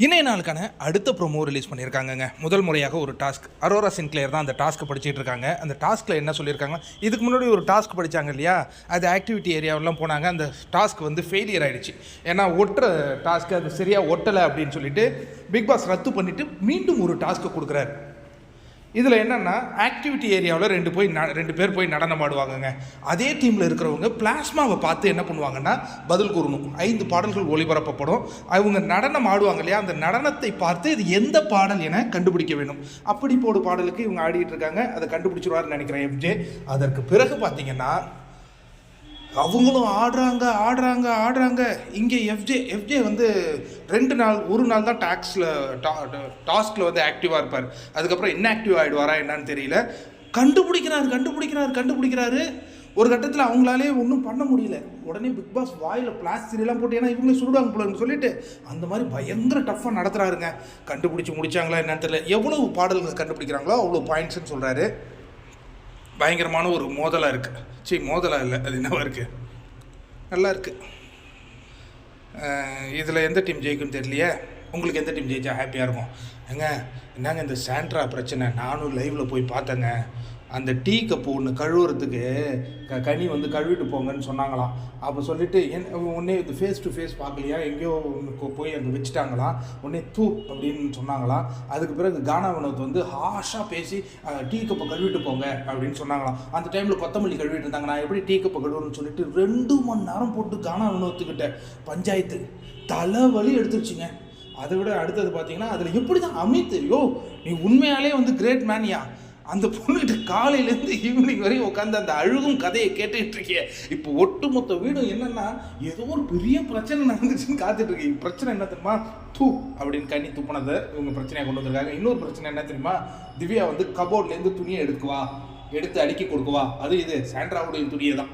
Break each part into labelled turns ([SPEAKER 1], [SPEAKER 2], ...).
[SPEAKER 1] இன்றைய நாளுக்கான அடுத்த ப்ரோமோ ரிலீஸ் பண்ணியிருக்காங்கங்க. முதல் முறையாக ஒரு டாஸ்க். அரோரா சின்க்ளியர் தான் அந்த டாஸ்க்கு படிச்சுட்டு இருக்காங்க. அந்த டாஸ்க்கில் என்ன சொல்லியிருக்காங்க, இதுக்கு முன்னாடி ஒரு டாஸ்க் படித்தாங்க இல்லையா, அது ஆக்டிவிட்டி ஏரியாவெல்லாம் போனாங்க. அந்த டாஸ்க் வந்து ஃபெயிலியர் ஆகிடுச்சு. ஏன்னா ஒட்டுற டாஸ்க்கு அது சரியாக ஒட்டலை அப்படின்னு சொல்லிட்டு பிக் பாஸ் ரத்து பண்ணிவிட்டு மீண்டும் ஒரு டாஸ்க்கு கொடுக்குறாரு. இதில் என்னென்னா, ஆக்டிவிட்டி ஏரியாவில் ரெண்டு பேர் போய் நடனம் ஆடுவாங்கங்க. அதே டீமில் இருக்கிறவங்க பிளாஸ்மாவை பார்த்து என்ன பண்ணுவாங்கன்னா பதில் கூறணும். 5 பாடல்கள் ஒளிபரப்பப்படும். அவங்க நடனம் ஆடுவாங்க இல்லையா, அந்த நடனத்தை பார்த்து இது எந்த பாடல் என கண்டுபிடிக்க வேண்டும். அப்படி போடு பாடலுக்கு இவங்க ஆடிட்டு இருக்காங்க. அதை கண்டுபிடிச்சிருவாருன்னு நினைக்கிறேன் எஃப்ஜே. அதற்கு பிறகு பார்த்தீங்கன்னா அவங்களும் ஆடுறாங்க. இங்கே எஃப்ஜே வந்து 2 நாள் ஒரு நாள் தான் டாஸ்கில் வந்து ஆக்டிவாக இருப்பார். அதுக்கப்புறம் இன்ஆக்டிவ் ஆகிடுவாரா என்னன்னு தெரியல. கண்டுபிடிக்கிறாரு. ஒரு கட்டத்தில் அவங்களாலே ஒன்றும் பண்ண முடியல. உடனே பிக் பாஸ் வாயில் பிளாஸ்டிக்லாம் போட்டு, ஏன்னா இவங்களே சுடுவாங்க போலன்னு சொல்லிட்டு அந்த மாதிரி பயங்கர டஃப்பாக நடத்துகிறாருங்க. கண்டுபிடிச்சி முடிச்சாங்களா என்னன்னு தெரியல. எவ்வளவு பாடல்கள் கண்டுபிடிக்கிறாங்களோ அவ்வளோ பாயிண்ட்ஸ்ன்னு சொல்கிறாரு. பயங்கரமான ஒரு மோதலாக இருக்குது. மோதலாக இல்லை, அது என்னவா இருக்குது, நல்லா இருக்குது. இதில் எந்த டீம் ஜெயிக்குன்னு தெரியலையே. உங்களுக்கு எந்த டீம் ஜெயிச்சா ஹாப்பியாக இருக்கும்? என்னங்க இந்த சாண்ட்ரா பிரச்சனை, நானும் லைவில் போய் பார்த்தேங்க. அந்த டீ கப்பு ஒன்று கழுவுறதுக்கு கனி வந்து கழுவிட்டு போங்கன்னு சொன்னாங்களாம். அப்போ சொல்லிவிட்டு உடனே இது ஃபேஸ் டு ஃபேஸ் பார்க்கலையா, எங்கேயோ போய் அங்கே வச்சுட்டாங்களாம். உடனே தூ அப்படின்னு சொன்னாங்களாம். அதுக்கு பிறகு கானா வினோத் வந்து ஹாஷாக பேசி டீ கப்பை கழுவிட்டு போங்க அப்படின்னு சொன்னாங்களாம். அந்த டைமில் கொத்தமல்லி கழுவிட்டு இருந்தாங்க. நான் எப்படி டீ கப்பை கழுவுன்னு சொல்லிட்டு 2 மணி நேரம் போட்டு கானா வினோத்துக்கிட்ட பஞ்சாயத்து தலைவலி எடுத்துருச்சுங்க. அதை விட அடுத்தது பார்த்தீங்கன்னா, அதில் எப்படி தான் அமித், நீ உண்மையாலே வந்து கிரேட் மேனியா, அந்த பொண்ணுகிட்ட காலையிலேருந்து ஈவினிங் வரையும் உட்காந்து அந்த அழுகும் கதையை கேட்டுக்கிட்டு இருக்கேன். இப்போ ஒட்டுமொத்த வீடும் என்னென்னா, ஏதோ ஒரு பெரிய பிரச்சனை நடந்துச்சுன்னு காத்துட்ருக்கேன். பிரச்சனை என்ன தெரியுமா, தூ அப்படின்னு கனி துப்புனதை இவங்க பிரச்சனையாக கொண்டு வந்திருக்காங்க. இன்னொரு பிரச்சனை என்ன தெரியுமா, திவ்யா வந்து கபோர்ட்லேருந்து துணியை எடுத்து அடுக்கி கொடுக்குவா. இது சாண்ட்ராவுடைய துணியை தான்.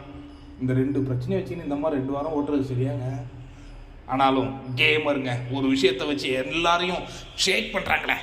[SPEAKER 1] இந்த 2 பிரச்சனையை வச்சுன்னு இந்த மாதிரி 2 வாரம் ஓட்டுறது சரியாங்க. ஆனாலும் கேமருங்க ஒரு விஷயத்தை வச்சு எல்லாரையும் ஷேக் பண்ணுறாங்களே.